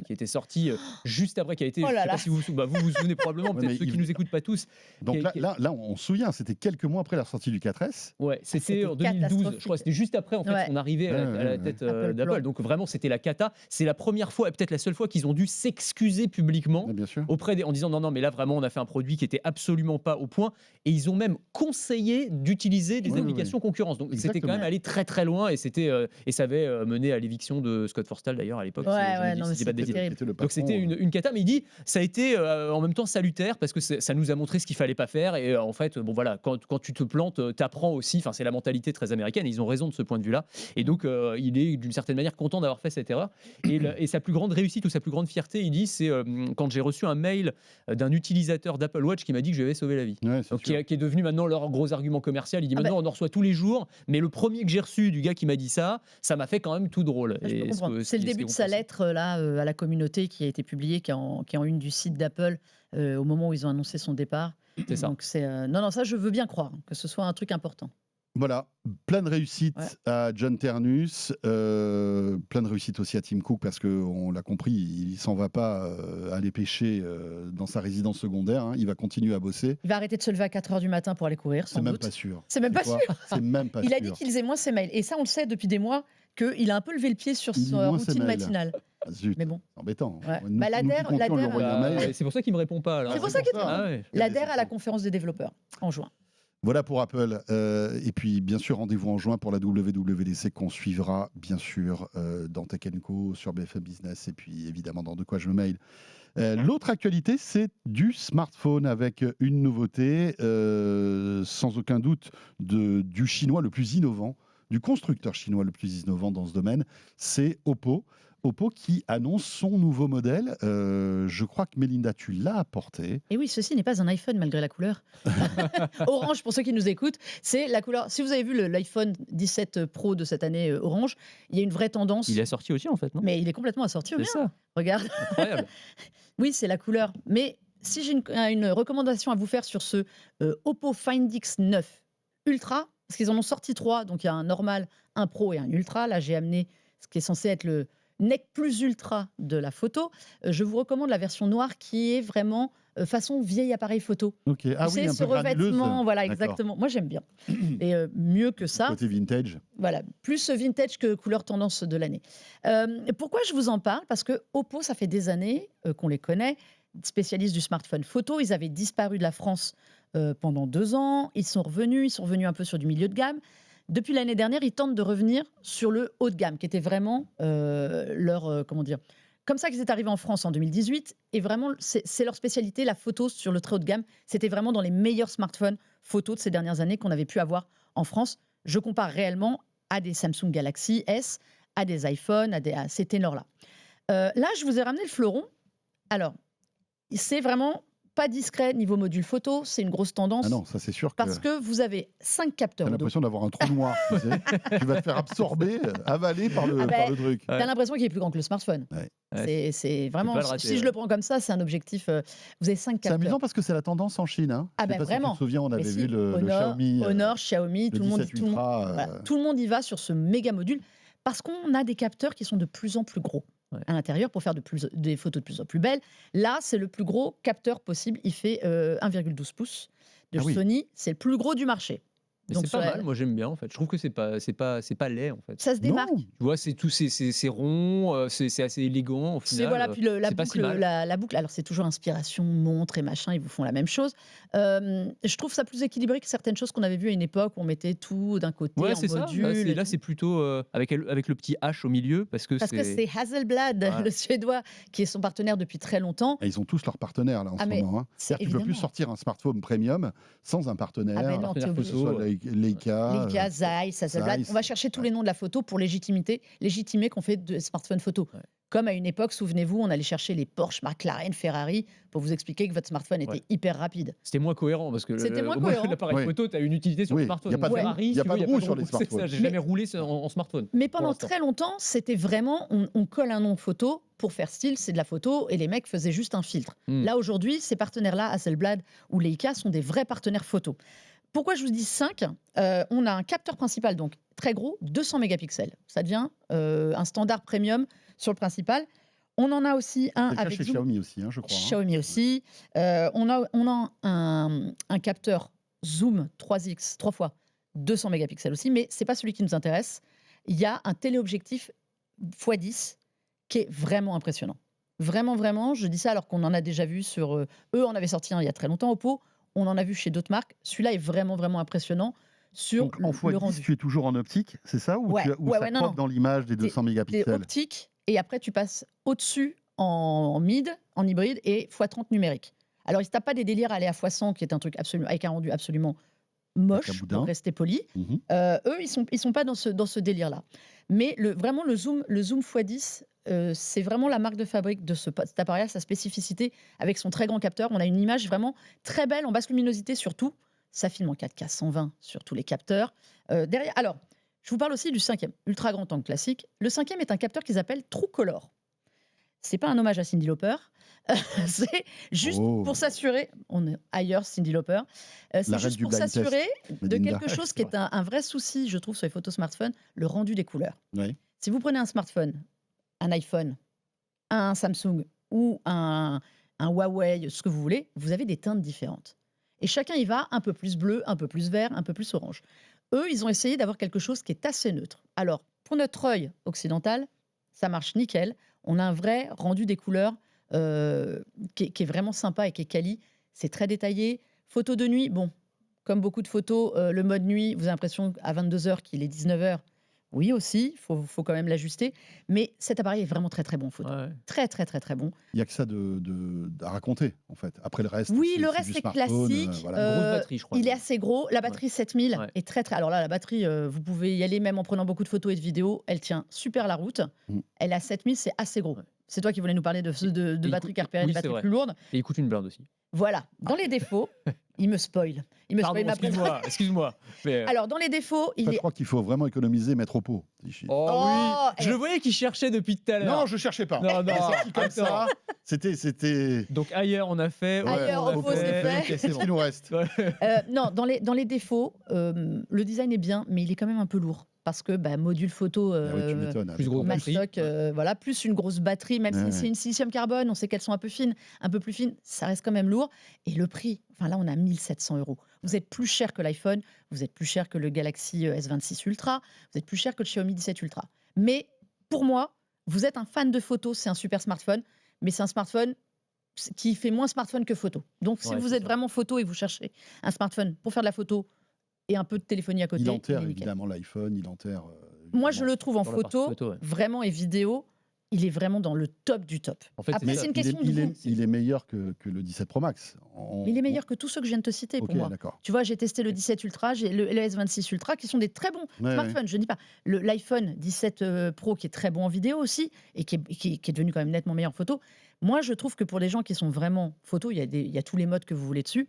qui était sorti juste après, qui a été, je ne sais pas si vous vous souvenez probablement, peut-être ceux qui nous écoutent pas tous. Donc là, on se souvient, c'était quelques mois après la sortie du 4S. Ouais, c'était en 2012, je crois, c'était juste après en fait, on arrivait à la tête d'Apple. Donc vraiment, c'était la cata. C'est la première fois, et peut-être la seule fois, qu'ils ont dû s'excuser publiquement en disant non, mais là vraiment, on a fait un produit qui était absolument pas au point. Et ils ont même conseillé d'utiliser des applications concurrentes. Donc c'était quand même allé très très loin, et ça avait mené à l'éviction de Scott Forstall d'ailleurs à l'époque. Donc c'était une cata, mais il dit ça a été en même temps salutaire parce que ça nous a montré ce qu'il fallait pas faire, et en fait bon voilà, quand tu te plantes, t'apprends aussi. Enfin, c'est la mentalité très américaine, et ils ont raison de ce point de vue-là. Et donc il est d'une certaine manière content d'avoir fait cette erreur. Et sa plus grande réussite ou sa plus grande fierté, il dit, c'est quand j'ai reçu un mail d'un utilisateur d'Apple Watch qui m'a dit que je lui avais sauvé la vie. Donc, qui est devenu maintenant leur gros argument commercial. Il dit maintenant on en reçoit tous les jours, mais le premier que j'ai reçu du gars qui m'a dit ça m'a fait quand même tout drôle. C'est le début de sa lettre là à la communauté qui a été publiée, qui est en une du site d'Apple au moment où ils ont annoncé son départ. C'est ça. Donc non, ça je veux bien croire que ce soit un truc important. Voilà, plein de réussite à John Ternus, plein de réussite aussi à Tim Cook, parce qu'on l'a compris, il s'en va pas aller pêcher dans sa résidence secondaire, il va continuer à bosser. Il va arrêter de se lever à 4h du matin pour aller courir, sans doute. C'est même pas sûr. C'est même pas sûr. C'est même pas il sûr. a dit qu'il faisait moins ses mails, et ça on le sait depuis des mois, qu'il a un peu levé le pied sur sa routine matinale. Zut, mais bon, c'est embêtant. C'est pour ça qu'il me répond pas. Alors. C'est pour ça qu'il l'adhère à la conférence des développeurs en juin. Voilà pour Apple. Et puis, bien sûr, rendez-vous en juin pour la WWDC qu'on suivra, bien sûr, dans Tech & Co, sur BFM Business, et puis évidemment dans De quoi je me mail. L'autre actualité, c'est du smartphone avec une nouveauté, sans aucun doute, du chinois le plus innovant, du constructeur chinois le plus innovant dans ce domaine, c'est Oppo. Oppo qui annonce son nouveau modèle. Je crois que Mélinda, tu l'as apporté. Et oui, ceci n'est pas un iPhone malgré la couleur. Orange, pour ceux qui nous écoutent, c'est la couleur. Si vous avez vu l'iPhone 17 Pro de cette année orange, il y a une vraie tendance. Il est sorti aussi en fait, non? Mais il est complètement assorti au mien. C'est ça. Regarde. Incroyable. Oui, c'est la couleur. Mais si j'ai une recommandation à vous faire sur ce Oppo Find X 9 Ultra, parce qu'ils en ont sorti 3, donc il y a un normal, un Pro et un Ultra. Là, j'ai amené ce qui est censé être le Nec Plus Ultra de la photo. Je vous recommande la version noire qui est vraiment façon vieil appareil photo. Ok. Ah Vous oui, savez, un ce peu granuleuse. revêtement, voilà, D'accord. exactement. Moi, j'aime bien. Et mieux que ça, Côté vintage. voilà, plus vintage que couleur tendance de l'année. Pourquoi je vous en parle? Parce que Oppo, ça fait des années qu'on les connaît, spécialistes du smartphone photo. Ils avaient disparu de la France pendant 2 ans. Ils sont revenus un peu sur du milieu de gamme. Depuis l'année dernière, ils tentent de revenir sur le haut de gamme, qui était vraiment leur... comment dire, comme ça qu'ils étaient arrivés en France en 2018. Et vraiment, c'est leur spécialité, la photo sur le très haut de gamme. C'était vraiment dans les meilleurs smartphones photo de ces dernières années qu'on avait pu avoir en France. Je compare réellement à des Samsung Galaxy S, à des iPhones, à ces ténors-là. Là, je vous ai ramené le fleuron. Alors, c'est vraiment pas discret niveau module photo, c'est une grosse tendance. Ah non, ça c'est sûr. Parce que vous avez 5 capteurs. T'as l'impression d'avoir un trou noir, tu sais. Tu vas te faire absorber, avaler par le truc. T'as l'impression qu'il est plus grand que le smartphone. Ouais. C'est vraiment. rater, si je le prends comme ça, c'est un objectif. Vous avez 5 C'est capteurs. amusant parce que c'est la tendance en Chine. Hein. Ah Je sais ben pas si vraiment. tu te souviens, on avait Mais si, vu le Xiaomi. Honor, Xiaomi, le tout le monde, 17 Ultra, voilà, tout le monde y va sur ce méga module parce qu'on a des capteurs qui sont de plus en plus gros à l'intérieur pour faire des photos de plus en plus belles. Là, c'est le plus gros capteur possible. Il fait 1,12 pouces de Sony. C'est le plus gros du marché. Mais c'est pas mal, moi j'aime bien en fait. Je trouve que c'est pas laid en fait. Ça se démarque. Non. Tu vois, c'est rond, c'est assez élégant au final. Voilà, puis la c'est pas boucle, si mal. la boucle. Alors c'est toujours inspiration, montre et machin. Ils vous font la même chose. Je trouve ça plus équilibré que certaines choses qu'on avait vues à une époque où on mettait tout d'un côté en c'est module. ça. Là, c'est plutôt avec le petit H au milieu parce que c'est Hasselblad, le Suédois, qui est son partenaire depuis très longtemps. Et ils ont tous leurs partenaires là en ce moment. Hein. C'est-à-dire que tu ne peux plus sortir un smartphone premium sans un partenaire. Ah ben non, partenaire que ce soit Leica, Zeiss, Hasselblad. On va chercher tous les noms de la photo pour légitimer qu'on fait de smartphones photo. Ouais. Comme à une époque, souvenez-vous, on allait chercher les Porsche, McLaren, Ferrari pour vous expliquer que votre smartphone était hyper rapide. C'était moins cohérent parce que l'appareil photo, tu as une utilité sur le smartphone. Il n'y a pas de roue sur les smartphones. J'ai jamais roulé en smartphone. Mais pendant très longtemps, c'était vraiment, on colle un nom photo pour faire style, c'est de la photo, et les mecs faisaient juste un filtre. Là, aujourd'hui, ces partenaires-là, Hasselblad ou Leica, sont des vrais partenaires photo. Pourquoi je vous dis 5 ? On a un capteur principal, donc très gros, 200 mégapixels. Ça devient un standard premium sur le principal. On en a aussi un avec chez Xiaomi aussi, je crois. Xiaomi aussi. On a un capteur zoom 3x, 3 fois, 200 mégapixels aussi, mais ce n'est pas celui qui nous intéresse. Il y a un téléobjectif x10 qui est vraiment impressionnant. Vraiment, vraiment. Je dis ça alors qu'on en a déjà vu sur... eux en avaient sorti un il y a très longtemps, Oppo. On en a vu chez d'autres marques. Celui-là est vraiment, vraiment impressionnant. Donc en x10, tu es toujours en optique, c'est ça? Ou ça pop dans l'image des 200 mégapixels? T'es optique, et après tu passes au-dessus en mid, en hybride, et x30 numérique. Alors il ne se tape pas des délires à aller à x100, qui est un truc absolument, avec un rendu absolument moche, pour rester poli. Eux, ils sont pas dans ce délire-là. Mais vraiment, le zoom x10, c'est vraiment la marque de fabrique de cet appareil, sa spécificité, avec son très grand capteur. On a une image vraiment très belle, en basse luminosité surtout. Ça filme en 4K 120 sur tous les capteurs. Derrière, alors, je vous parle aussi du 5e, ultra grand angle classique. Le 5e est un capteur qu'ils appellent True Color. C'est pas un hommage à Cyndi Lauper. C'est juste pour s'assurer, on est ailleurs Cyndi Lauper, c'est juste pour s'assurer de quelque chose qui est un vrai souci, je trouve, sur les photos smartphones, le rendu des couleurs. Oui. Si vous prenez un smartphone, un iPhone, un Samsung ou un Huawei, ce que vous voulez, vous avez des teintes différentes. Et chacun y va un peu plus bleu, un peu plus vert, un peu plus orange. Eux, ils ont essayé d'avoir quelque chose qui est assez neutre. Alors, pour notre œil occidental, ça marche nickel. On a un vrai rendu des couleurs qui est vraiment sympa et qui est quali. C'est très détaillé. Photo de nuit, bon, comme beaucoup de photos, le mode nuit, vous avez l'impression à 22h qu'il est 19h. Oui, aussi, faut quand même l'ajuster. Mais cet appareil est vraiment très, très bon en photo. Ouais. Très, très, très, très bon. Il n'y a que ça à raconter, en fait. Après, le reste, Oui, le c'est reste du est smartphone, classique. voilà. Grosse batterie, je crois. Il est assez gros. La batterie 7000 Ouais. est très, très... Alors là, la batterie, vous pouvez y aller même en prenant beaucoup de photos et de vidéos. Elle tient super la route. Elle a 7000, c'est assez gros. Ouais. C'est toi qui voulais nous parler de batteries qui repéraient les batteries plus lourdes. Et il coûte une blinde aussi. Voilà. Dans les défauts, il me spoil. Il me Pardon, spoil ma excuse-moi. Mais... Alors, dans les défauts, En fait, je crois qu'il faut vraiment économiser, mettre au pot. Oh, Oh, oui, je le voyais qu'il cherchait depuis tout à l'heure. Non, je cherchais pas. Non, C'est sorti comme attends. ça. C'était. Donc ailleurs on a fait. Ailleurs, on a au pot, c'est fait. Ok, c'est Qu'est-ce bon. qu'il nous reste? non, dans les défauts, le design est bien, mais il est quand même un peu lourd. Parce que module photo, Ah oui, tu m'étonnes. plus gros batterie. mastoc, voilà, plus une grosse batterie, même Ouais. si c'est une silicium carbone, on sait qu'elles sont un peu fines, un peu plus fines, ça reste quand même lourd. Et le prix, enfin là, on a 1700 €. Vous êtes plus cher que l'iPhone, vous êtes plus cher que le Galaxy S26 Ultra, vous êtes plus cher que le Xiaomi 17 Ultra. Mais pour moi, vous êtes un fan de photo, c'est un super smartphone, mais c'est un smartphone qui fait moins smartphone que photo. Donc si Ouais, vous c'est êtes ça. vraiment photo et vous cherchez un smartphone pour faire de la photo et un peu de téléphonie à côté, Il il enterre est nickel. évidemment l'iPhone, il enterre. Moi, évidemment. je le trouve en Dans la partie photo, photo, ouais. vraiment, et vidéo, il est vraiment dans le top du top. En fait, Après, ça. c'est une question de goût. Il est meilleur que le 17 Pro Max. Mais il est meilleur que tous ceux que je viens de te citer Ok, pour moi. d'accord. Tu vois, j'ai testé le 17 Ultra, j'ai le S26 Ultra, qui sont des très bons Ouais, smartphones. Je ne dis pas. L'iPhone 17 Pro, qui est très bon en vidéo aussi, et qui est devenu quand même nettement meilleur en photo. Moi, je trouve que pour les gens qui sont vraiment photo, il y a tous les modes que vous voulez dessus.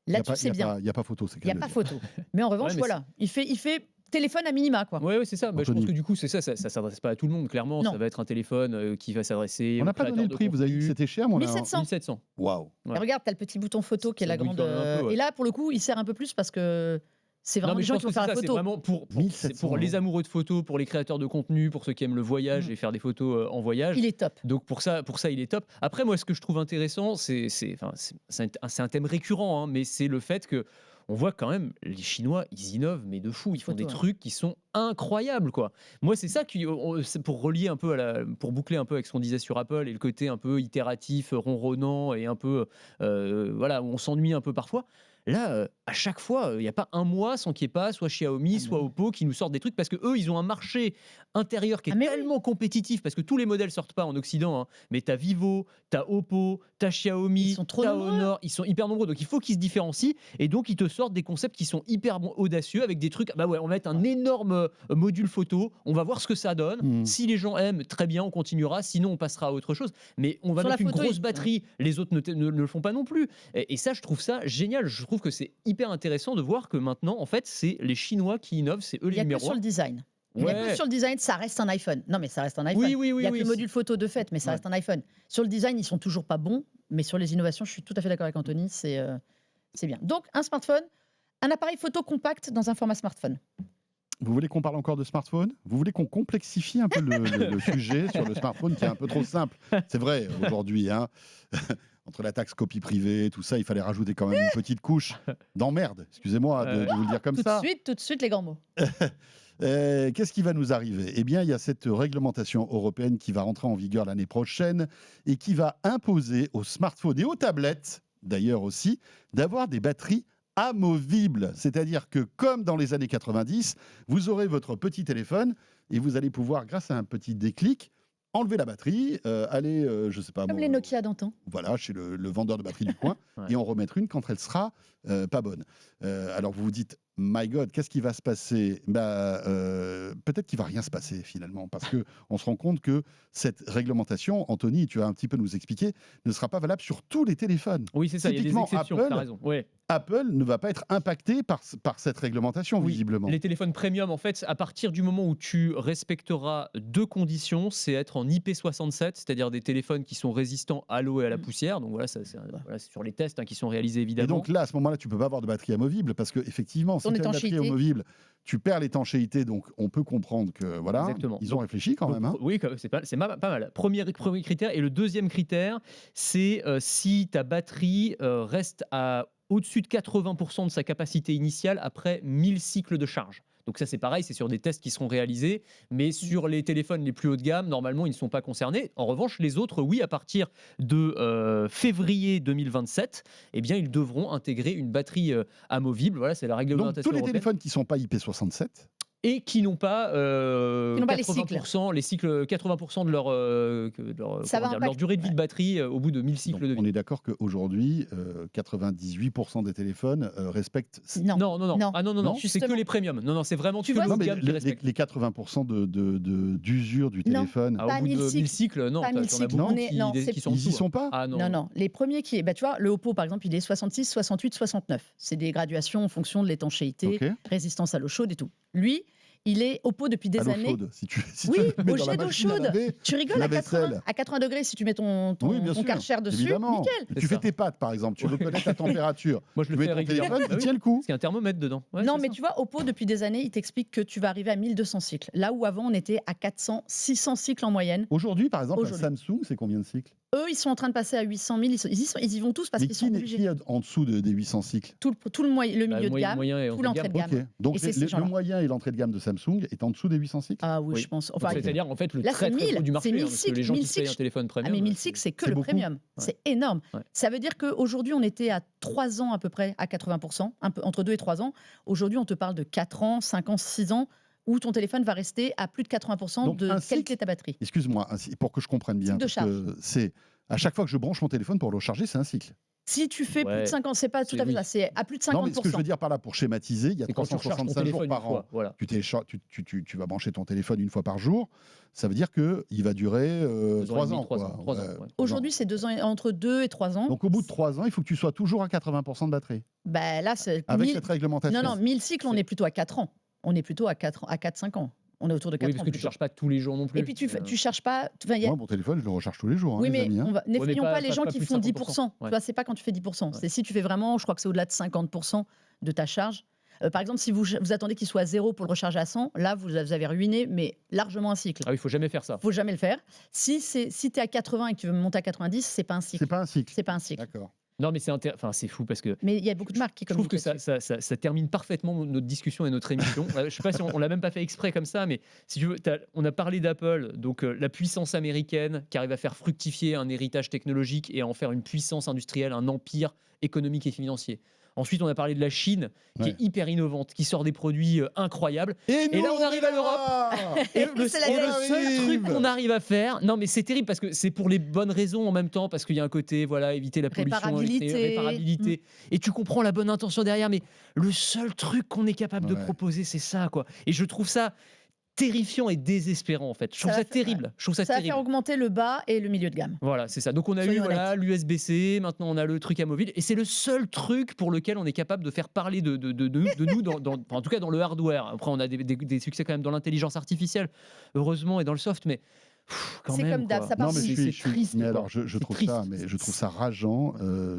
Là-dessus, c'est bien. Il n'y a pas photo, c'est Il n'y a pas photo. Mais en revanche, mais voilà, il fait téléphone à minima, quoi. Ouais, c'est ça. Bah, je pense Anthony. que du coup, c'est ça. Ça s'adresse pas à tout le monde, clairement. Non. Ça va être un téléphone qui va s'adresser. On aux n'a pas donné créateurs le de prix, vous avez dit que contenu. c'était cher, mon 1700. 1700. Waouh. Ouais. Et regarde, tu as le petit bouton photo qui est Ça la bouille grande. quand même un peu, ouais. Et là, pour le coup, il sert un peu plus parce que c'est vraiment Non, mais des je gens pense qui vont que faire c'est la ça. C'est photo. vraiment pour 1700 pour les €. amoureux de photos, pour les créateurs de contenu, pour ceux qui aiment le voyage et faire des photos en voyage. Il est top. Donc pour ça, il est top. Après, moi, ce que je trouve intéressant, c'est un thème récurrent, hein, mais c'est le fait que on voit quand même les Chinois, ils innovent, mais de fou. Ils font Photo, des ouais. trucs qui sont incroyables, quoi. Moi, c'est ça c'est pour relier un peu pour boucler un peu avec ce qu'on disait sur Apple et le côté un peu itératif, ronronnant et un peu voilà, où on s'ennuie un peu parfois. Là, à chaque fois, il n'y a pas un mois sans qu'il n'y ait pas soit Xiaomi, soit Oppo qui nous sortent des trucs parce que eux, ils ont un marché intérieur qui est Ah, mais oui. tellement compétitif parce que tous les modèles sortent pas en Occident. Hein, mais t'as Vivo, t'as Oppo, t'as Xiaomi, Ils sont trop t'as nombreux. Honor, ils sont hyper nombreux. Donc il faut qu'ils se différencient et donc ils te sortent des concepts qui sont hyper audacieux avec des trucs. Bah ouais, on va mettre un énorme module photo, on va voir ce que ça donne. Mhm. Si les gens aiment, très bien, on continuera. Sinon, on passera à autre chose. Mais on va Sur la mettre une photo, grosse ils- batterie. Les autres ne le font pas non plus. Et ça, je trouve ça génial. Je trouve que c'est hyper intéressant de voir que maintenant, en fait, c'est les Chinois qui innovent, c'est eux Il les n'y a que numéros sur un. le design. Il n'y a que Ouais. sur le design, ça reste un iPhone. Non, mais ça reste un iPhone. Oui, oui, Il oui. n'y a oui, que le module photo de fait, mais ça Ouais. reste un iPhone. Sur le design, ils sont toujours pas bons, mais sur les innovations, je suis tout à fait d'accord avec Anthony, c'est bien. Donc, un smartphone, un appareil photo compact dans un format smartphone. Vous voulez qu'on parle encore de smartphone? Vous voulez qu'on complexifie un peu le sujet sur le smartphone qui est un peu trop simple? C'est vrai, aujourd'hui, hein. Entre la taxe copie privée, tout ça, il fallait rajouter quand même une petite couche d'emmerde, excusez-moi de vous le dire comme Tout ça. de suite, les grands mots. Qu'est-ce qui va nous arriver? Eh bien, il y a cette réglementation européenne qui va rentrer en vigueur l'année prochaine et qui va imposer aux smartphones et aux tablettes, d'ailleurs aussi, d'avoir des batteries amovibles. C'est-à-dire que, comme dans les années 90, vous aurez votre petit téléphone et vous allez pouvoir, grâce à un petit déclic, enlever la batterie, aller, je sais pas Comme moi, les Nokia d'antan. voilà, chez le vendeur de batterie du coin, Ouais. et en remettre une quand elle sera pas bonne. Alors vous vous dites, my God, qu'est-ce qui va se passer? Peut-être qu'il va rien se passer finalement, parce que on se rend compte que cette réglementation, Anthony, tu vas un petit peu nous expliquer, ne sera pas valable sur tous les téléphones. Oui, c'est ça, il y a des Typiquement, exceptions, Apple, t'as raison. Ouais. Apple ne va pas être impacté par cette réglementation, Oui, visiblement. les téléphones premium, en fait, à partir du moment où tu respecteras deux conditions, c'est être en IP67, c'est-à-dire des téléphones qui sont résistants à l'eau et à la poussière. Donc voilà, c'est sur les tests qui sont réalisés Et évidemment. donc là, à ce moment-là, tu peux pas avoir de batterie amovible parce que effectivement, si Ton tu as une batterie étanchéité. amovible, tu perds l'étanchéité. Donc on peut comprendre que voilà, Exactement. ils ont réfléchi quand même. Hein. Oui, c'est pas mal. Premier critère. Et le deuxième critère, c'est si ta batterie reste au-dessus de 80% de sa capacité initiale après 1000 cycles de charge. Donc ça, c'est pareil, c'est sur des tests qui seront réalisés, mais sur les téléphones les plus haut de gamme, normalement, ils ne sont pas concernés. En revanche, les autres, oui, à partir de février 2027, eh bien, ils devront intégrer une batterie amovible. Voilà, c'est la Donc réglementation tous les européenne. téléphones qui sont pas IP67, et qui n'ont pas, les 80% de leur durée de vie de batterie au bout de 1000 cycles de vie. On est d'accord qu'aujourd'hui, 98% des téléphones respectent... Non. Ah non, c'est que les premiums. Non, c'est vraiment que le haut de gamme qui respecte. Les 80% d'usure du téléphone... au bout de 1000 cycles, non, t'en as beaucoup qui sont en dessous. Ils y sont pas. Ah non. Les premiers qui... tu vois, le Oppo, par exemple, il est 66, 68, 69. C'est des graduations en fonction de l'étanchéité, résistance à l'eau chaude et tout. Lui, il est Oppo depuis des années. Chaude, au jet d'eau chaude. Tu rigoles à 80 degrés si tu mets ton Karcher dessus. Évidemment. Nickel. Tu fais tes pâtes, par exemple. Tu veux connaître la température. Moi, je le fais régulièrement. Il tient le coup. Il y a un thermomètre dedans. Non, mais tu vois, Oppo, depuis des années, il t'explique que tu vas arriver à 1200 cycles. Là où avant, on était à 400, 600 cycles en moyenne. Aujourd'hui, par exemple, Samsung, c'est combien de cycles? Eux, ils sont en train de passer à 800 000. Ils y vont tous parce qu'ils sont obligés. Qui est en dessous des 800 cycles? Tout le milieu de gamme, tout l'entrée de gamme. Donc le moyen et l'entrée de gamme de Samsung est en dessous des 800 cycles? Ah oui, je pense. Enfin, c'est-à-dire en fait le très haut du marché, parce que les gens qui payent un téléphone premium. Mais 1000 cycles, c'est que le premium. C'est énorme. Ça veut dire qu'aujourd'hui, on était à 3 ans à peu près à 80%, entre 2 et 3 ans. Aujourd'hui, on te parle de 4 ans, 5 ans, 6 ans, où ton téléphone va rester à plus de 80% de qualité de ta batterie. Excuse-moi, pour que je comprenne bien. C'est à chaque fois que je branche mon téléphone pour le recharger, c'est un cycle. Si tu fais plus de 5 ans, c'est pas tout à fait ça, c'est à plus de 50%. Non, mais ce que je veux dire par là, pour schématiser, il y a 365 jours par an. Voilà. Tu vas brancher ton téléphone une fois par jour, ça veut dire qu'il va durer 3 ans. Aujourd'hui, c'est 2 ans, entre 2 et 3 ans. Donc au bout de 3 ans, il faut que tu sois toujours à 80% de batterie. Là, c'est avec cette réglementation. Non, 1000 cycles, on est plutôt à 4 ans. On est plutôt à 4-5 ans. On est autour de 4 ans. Parce que tu ne charges pas tous les jours non plus. Et puis tu charges pas. Moi, mon téléphone, je le recharge tous les jours. Oui, mais n'effrayons pas les gens pas qui font 10%. Tu vois, c'est pas quand tu fais 10%. C'est si tu fais vraiment, je crois que c'est au-delà de 50% de ta charge. Par exemple, si vous attendez qu'il soit à 0 pour le recharger à 100, là, vous avez ruiné, mais largement un cycle. Ah oui, il ne faut jamais faire ça. Il ne faut jamais le faire. Si tu es à 80 et que tu veux monter à 90, ce n'est pas un cycle. C'est pas un cycle. D'accord. Non, mais c'est fou parce que. Mais il y a beaucoup de marques qui communiquent. Je trouve que ça termine parfaitement notre discussion et notre émission. Je ne sais pas si on l'a même pas fait exprès comme ça, mais si tu veux, on a parlé d'Apple, donc la puissance américaine qui arrive à faire fructifier un héritage technologique et à en faire une puissance industrielle, un empire économique et financier. Ensuite, on a parlé de la Chine, qui est hyper innovante, qui sort des produits incroyables. Et là, on arrive à l'Europe. Et le seul truc qu'on arrive à faire, non, mais c'est terrible parce que c'est pour les bonnes raisons en même temps, parce qu'il y a un côté, éviter la pollution, réparabilité. Et tu comprends la bonne intention derrière, mais le seul truc qu'on est capable de proposer, c'est ça, quoi. Et je trouve ça terrifiant et désespérant en fait. Je trouve ça terrible. Ça va faire augmenter le bas et le milieu de gamme. Voilà, c'est ça. Donc on a eu l'USB-C, maintenant on a le truc amovible et c'est le seul truc pour lequel on est capable de faire parler de nous, en tout cas dans le hardware. Après on a des succès quand même dans l'intelligence artificielle, heureusement, et dans le soft, mais c'est comme d'hab, ça part. C'est triste. Mais alors je trouve ça rageant,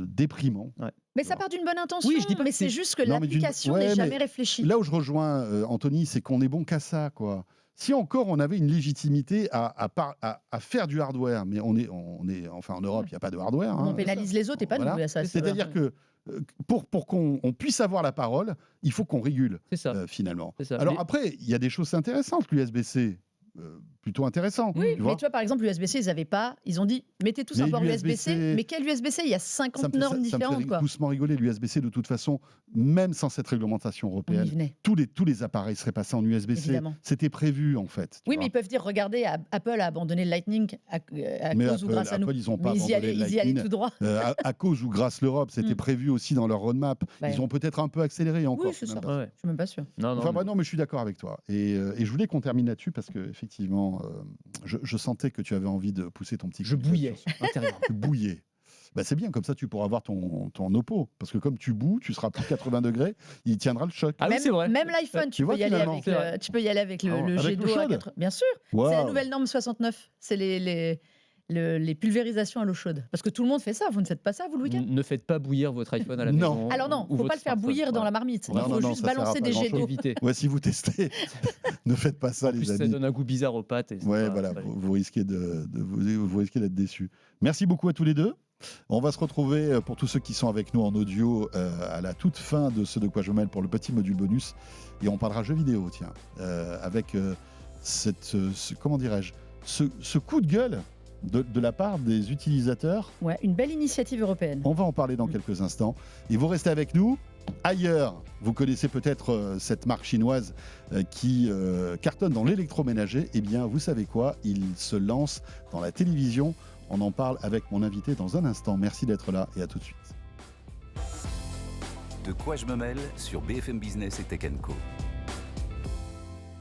déprimant. Ouais. Mais ça part d'une bonne intention. Oui, je dis pas, mais c'est juste que l'application n'est jamais réfléchie. Là où je rejoins Anthony, c'est qu'on est bon qu'à ça, quoi. Si encore on avait une légitimité à faire du hardware, mais on est enfin en Europe, il n'y a pas de hardware. On pénalise les autres et pas nous. C'est-à-dire que pour qu'on puisse avoir la parole, il faut qu'on régule. C'est ça. Finalement. C'est ça. Alors après, il y a des choses intéressantes, l'USB-C. Plutôt intéressant. Oui, mais tu vois, par exemple, l'USB-C, ils ont dit, mettez tous un port USB-C. Mais quel USB-C? Il y a 50 normes différentes. Ça me fait doucement rigoler. L'USB-C, de toute façon, même sans cette réglementation européenne, tous les appareils seraient passés en USB-C. C'était prévu, en fait. Oui, mais ils peuvent dire, regardez, Apple a abandonné le Lightning à cause ou grâce à nous. Ils n'ont pas abandonné le Lightning. Ils y allaient tout droit. À cause ou grâce à l'Europe, c'était prévu aussi dans leur roadmap. Ils ont peut-être un peu accéléré encore. Oui, c'est ça. Je suis même pas sûr. Non, mais je suis d'accord avec toi. Et je voulais qu'on termine là-dessus parce qu'effectivement, je sentais que tu avais envie de pousser ton petit... Je bouillais intérieurement. Tu bouillais. C'est bien, comme ça tu pourras avoir ton Oppo. Parce que comme tu boues, tu seras à plus de 80 degrés, il tiendra le choc. Ah oui, c'est vrai. Même l'iPhone, tu peux y aller avec le jet d'eau à 80. Bien sûr. Wow. C'est la nouvelle norme 69. C'est les pulvérisations à l'eau chaude. Parce que tout le monde fait ça. Vous ne faites pas ça, vous, le week-end? Ne faites pas bouillir votre iPhone à la maison. Alors non, il ne faut pas le faire bouillir dans la marmite. Il faut juste balancer des jets d'eau. Ouais, si vous testez, ne faites pas ça, les amis. Ça donne un goût bizarre aux pâtes. Vous risquez d'être déçus. Merci beaucoup à tous les deux. On va se retrouver pour tous ceux qui sont avec nous en audio à la toute fin de ce De quoi je mêle pour le petit module bonus. Et on parlera jeux vidéo, tiens, avec comment dirais-je, ce coup de gueule de la part des utilisateurs. Ouais, une belle initiative européenne. On va en parler dans quelques instants. Et vous restez avec nous. Ailleurs, vous connaissez peut-être cette marque chinoise qui cartonne dans l'électroménager. Eh bien, vous savez quoi? Il se lance dans la télévision. On en parle avec mon invité dans un instant. Merci d'être là et à tout de suite. De quoi je me mêle sur BFM Business et Tech & Co.